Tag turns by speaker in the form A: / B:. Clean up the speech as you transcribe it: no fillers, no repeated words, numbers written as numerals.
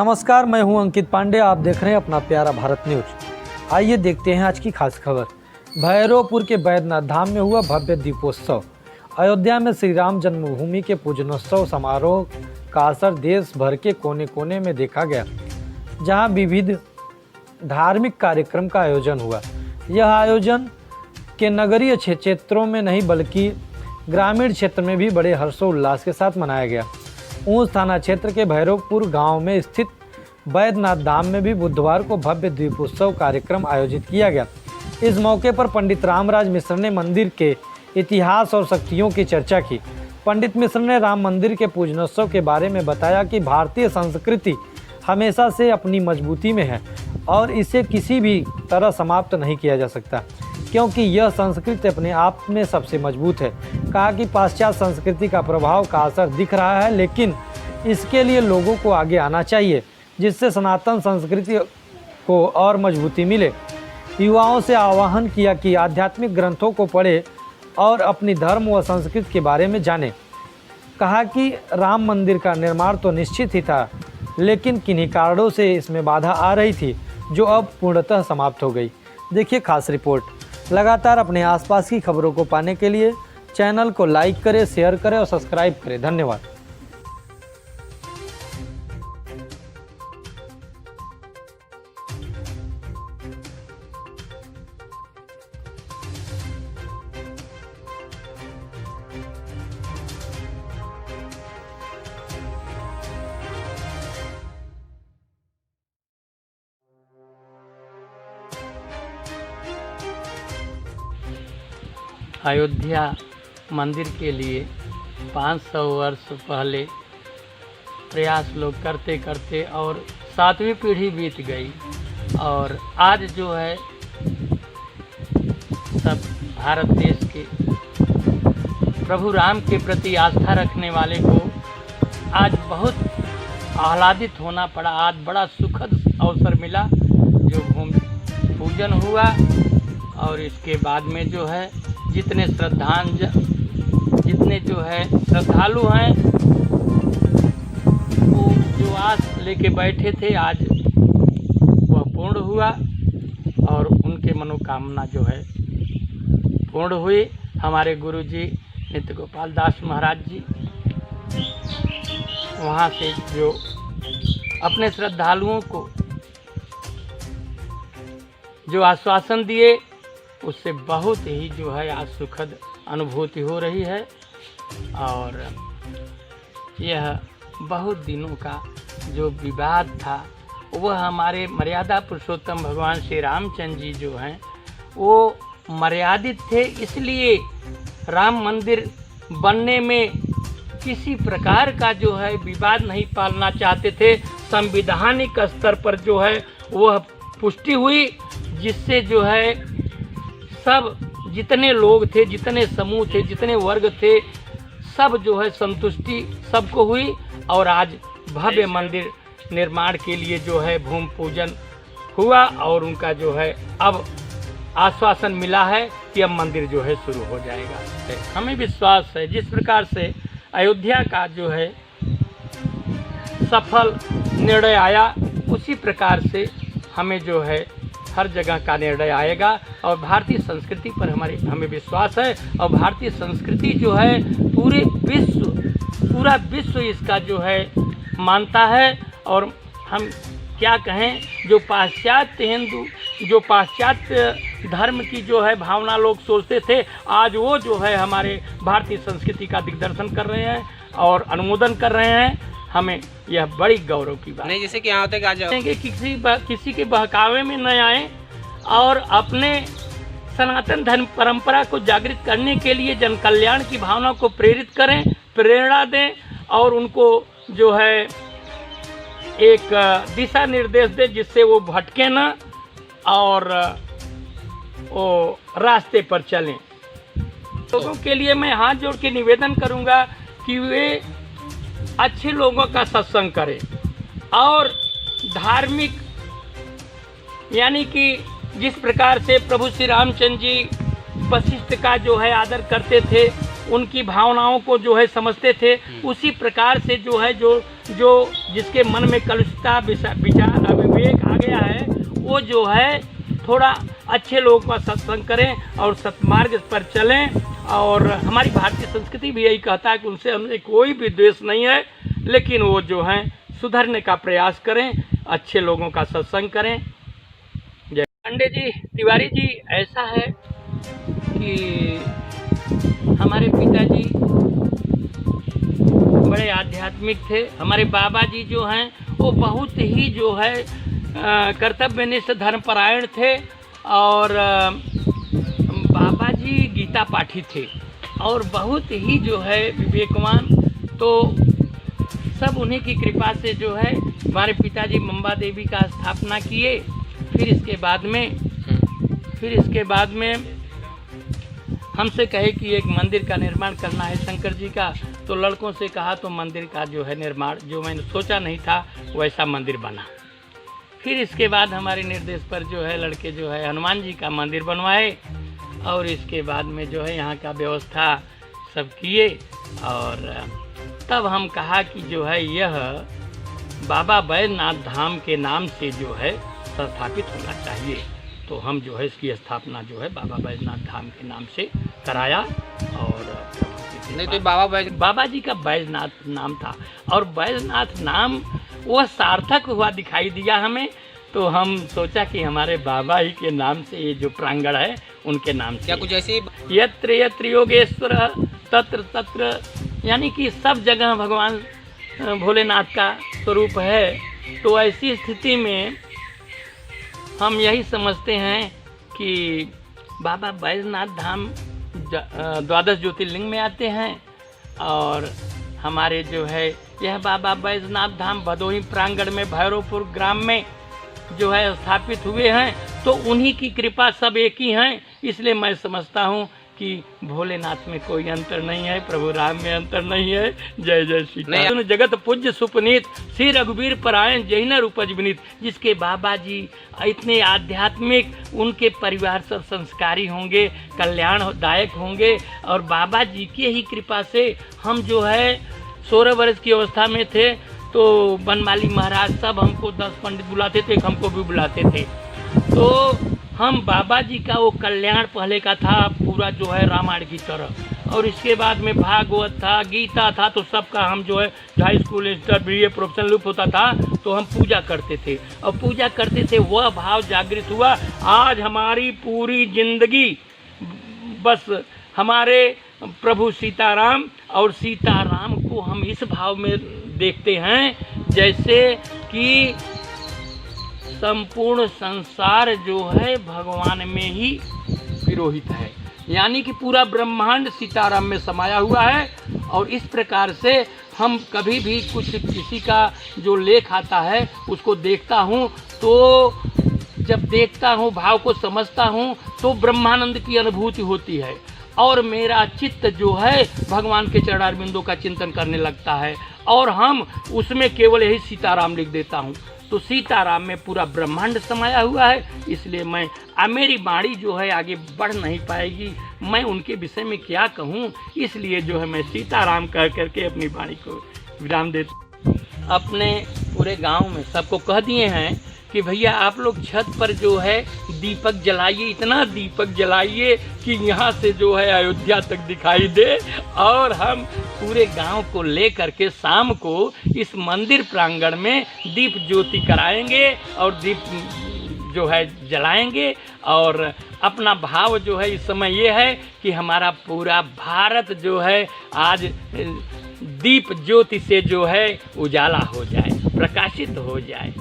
A: नमस्कार, मैं हूं अंकित पांडे। आप देख रहे हैं अपना प्यारा भारत न्यूज। आइए देखते हैं आज की खास खबर। भैरवपुर के बैद्यनाथ धाम में हुआ भव्य दीपोत्सव। अयोध्या में श्री राम जन्मभूमि के पूजनोत्सव समारोह का असर देश भर के कोने कोने में देखा गया, जहां विविध धार्मिक कार्यक्रम का आयोजन हुआ। यह आयोजन के नगरीय क्षेत्रों में नहीं बल्कि ग्रामीण क्षेत्र में भी बड़े हर्षोल्लास के साथ मनाया गया। ऊंच थाना क्षेत्र के भैरवपुर गांव में स्थित बैद्यनाथ धाम में भी बुधवार को भव्य दीपोत्सव कार्यक्रम आयोजित किया गया। इस मौके पर पंडित रामराज मिश्र ने मंदिर के इतिहास और शक्तियों की चर्चा की। पंडित मिश्र ने राम मंदिर के पूजनोत्सव के बारे में बताया कि भारतीय संस्कृति हमेशा से अपनी मजबूती में है और इसे किसी भी तरह समाप्त नहीं किया जा सकता, क्योंकि यह संस्कृति अपने आप में सबसे मजबूत है। कहा कि पाश्चात्य संस्कृति का प्रभाव का असर दिख रहा है, लेकिन इसके लिए लोगों को आगे आना चाहिए, जिससे सनातन संस्कृति को और मजबूती मिले। युवाओं से आह्वान किया कि आध्यात्मिक ग्रंथों को पढ़े और अपनी धर्म व संस्कृति के बारे में जाने। कहा कि राम मंदिर का निर्माण तो निश्चित ही था, लेकिन किन्हीं कारणों से इसमें बाधा आ रही थी, जो अब पूर्णतः समाप्त हो गई। देखिए खास रिपोर्ट। लगातार अपने आसपास की खबरों को पाने के लिए चैनल को लाइक करें, शेयर करें और सब्सक्राइब करें। धन्यवाद।
B: अयोध्या मंदिर के लिए 500 वर्ष पहले प्रयास लोग करते करते और 7वीं पीढ़ी बीत गई, और आज जो है सब भारत देश के प्रभु राम के प्रति आस्था रखने वाले को आज बहुत आह्लादित होना पड़ा। आज बड़ा सुखद अवसर मिला जो भूमि पूजन हुआ, और इसके बाद में जो है जितने जो है श्रद्धालु हैं वो जो आस लेके बैठे थे, आज वह पूर्ण हुआ और उनके मनोकामना जो है पूर्ण हुई। हमारे गुरुजी नित्य गोपाल दास महाराज जी वहाँ से जो अपने श्रद्धालुओं को जो आश्वासन दिए, उससे बहुत ही जो है आज सुखद अनुभूति हो रही है। और यह बहुत दिनों का जो विवाद था वह हमारे मर्यादा पुरुषोत्तम भगवान श्री रामचंद्र जी जो हैं वो मर्यादित थे, इसलिए राम मंदिर बनने में किसी प्रकार का जो है विवाद नहीं पालना चाहते थे। संवैधानिक स्तर पर जो है वह पुष्टि हुई, जिससे जो है सब जितने लोग थे, जितने समूह थे, जितने वर्ग थे, सब जो है संतुष्टि सबको हुई। और आज भव्य मंदिर निर्माण के लिए जो है भूमि पूजन हुआ और उनका जो है अब आश्वासन मिला है कि अब मंदिर जो है शुरू हो जाएगा। हमें विश्वास है जिस प्रकार से अयोध्या का जो है सफल निर्णय आया, उसी प्रकार से हमें जो है हर जगह का निर्णय आएगा। और भारतीय संस्कृति पर हमें विश्वास है, और भारतीय संस्कृति जो है पूरा विश्व इसका जो है मानता है। और हम क्या कहें, जो पाश्चात्य धर्म की जो है भावना लोग सोचते थे, आज वो जो है हमारे भारतीय संस्कृति का दिग्दर्शन कर रहे हैं और अनुमोदन कर रहे हैं। हमें यह बड़ी गौरव की बात
C: नहीं, जैसे कि यहाँ होते कि
B: किसी के बहकावे में न आए और अपने सनातन धर्म परंपरा को जागृत करने के लिए जन कल्याण की भावना को प्रेरित करें, प्रेरणा दें और उनको जो है एक दिशा निर्देश दें, जिससे वो भटके न और वो रास्ते पर चलें। लोगों के लिए मैं हाथ जोड़ के निवेदन करूंगा कि वे अच्छे लोगों का सत्संग करें और धार्मिक, यानी कि जिस प्रकार से प्रभु श्री रामचंद्र जी वशिष्ठ का जो है आदर करते थे, उनकी भावनाओं को जो है समझते थे, उसी प्रकार से जो है जो जिसके मन में कलुषता विचार अविवेक आ गया है, वो जो है थोड़ा अच्छे लोगों का सत्संग करें और सत्मार्ग पर चलें। और हमारी भारतीय संस्कृति भी यही कहता है कि उनसे हमें कोई भी द्वेष नहीं है, लेकिन वो जो हैं सुधरने का प्रयास करें, अच्छे लोगों का सत्संग करें। जय पांडे जी, तिवारी जी, ऐसा है कि हमारे पिताजी बड़े आध्यात्मिक थे। हमारे बाबा जी जो हैं वो बहुत ही जो है कर्तव्यनिष्ठ धर्मपरायण थे, और बाबा जी गीता पाठी थे और बहुत ही जो है विवेकवान। तो सब उन्हीं की कृपा से जो है हमारे पिताजी मंबा देवी का स्थापना किए। फिर इसके बाद में हमसे कहे कि एक मंदिर का निर्माण करना है शंकर जी का। तो लड़कों से कहा, तो मंदिर का जो है निर्माण, जो मैंने सोचा नहीं था वैसा मंदिर बना। फिर इसके बाद हमारे निर्देश पर जो है लड़के जो है हनुमान जी का मंदिर बनवाए, और इसके बाद में जो है यहाँ का व्यवस्था सब किए। और तब हम कहा कि जो है यह बाबा बैजनाथ धाम के नाम से जो है स्थापित होना चाहिए। तो हम जो है इसकी स्थापना जो है बाबा बैजनाथ धाम के नाम से कराया। और
C: नहीं तो
B: बाबा जी का बैजनाथ नाम था, और बैजनाथ नाम वह सार्थक हुआ दिखाई दिया हमें। तो हम सोचा कि हमारे बाबा ही के नाम से ये जो प्रांगण है उनके नाम से,
C: क्या कुछ ऐसी
B: यत्र यत्र योगेश्वर तत्र तत्र, यानी कि सब जगह भगवान भोलेनाथ का स्वरूप है। तो ऐसी स्थिति में हम यही समझते हैं कि बाबा बैजनाथ धाम 12 ज्योतिर्लिंग में आते हैं, और हमारे जो है यह बाबा बैजनाथ धाम भदोही प्रांगण में भैरवपुर ग्राम में जो है स्थापित हुए हैं। तो उन्हीं की कृपा, सब एक ही हैं। इसलिए मैं समझता हूँ कि भोलेनाथ में कोई अंतर नहीं है, प्रभु राम में अंतर नहीं है। जय जय श्री राम। जगत पूज्य सुपनीत श्री रघुवीर परायण जय न रूपज विनीत। जिसके बाबा जी इतने आध्यात्मिक, उनके परिवार सब संस्कारी होंगे, कल्याणदायक होंगे, और बाबा जी की ही कृपा से हम जो है 16 वर्ष की अवस्था में थे तो बनमाली महाराज सब हमको 10 पंडित बुलाते थे, हमको भी बुलाते थे। तो हम बाबा जी का वो कल्याण पहले का था पूरा जो है रामायण की तरह, और इसके बाद में भागवत था, गीता था, तो सबका हम जो है high school inter BA professional loop होता था तो हम पूजा करते थे, और पूजा करते थे वह भाव जागृत हुआ। आज हमारी पूरी जिंदगी बस हमारे प्रभु सीताराम, और सीताराम को हम इस भाव में देखते हैं जैसे कि संपूर्ण संसार जो है भगवान में ही विरोहित है, यानी कि पूरा ब्रह्मांड सीताराम में समाया हुआ है। और इस प्रकार से हम कभी भी कुछ किसी का जो लेख आता है उसको देखता हूँ, तो जब देखता हूँ, भाव को समझता हूँ, तो ब्रह्मानंद की अनुभूति होती है, और मेरा चित्त जो है भगवान के चरणारविंदों का चिंतन करने लगता है, और हम उसमें केवल यही सीताराम लिख देता हूँ। तो सीताराम में पूरा ब्रह्मांड समाया हुआ है। इसलिए मेरी वाणी जो है आगे बढ़ नहीं पाएगी, मैं उनके विषय में क्या कहूँ, इसलिए जो है मैं सीताराम कह करके अपनी वाणी को विराम देता। अपने पूरे गांव में सबको कह दिए हैं कि भैया आप लोग छत पर जो है दीपक जलाइए, इतना दीपक जलाइए कि यहाँ से जो है अयोध्या तक दिखाई दे, और हम पूरे गांव को ले करके शाम को इस मंदिर प्रांगण में दीप ज्योति कराएंगे और दीप जो है जलाएंगे। और अपना भाव जो है इस समय ये है कि हमारा पूरा भारत जो है आज दीप ज्योति से जो है उजाला हो जाए, प्रकाशित हो जाए।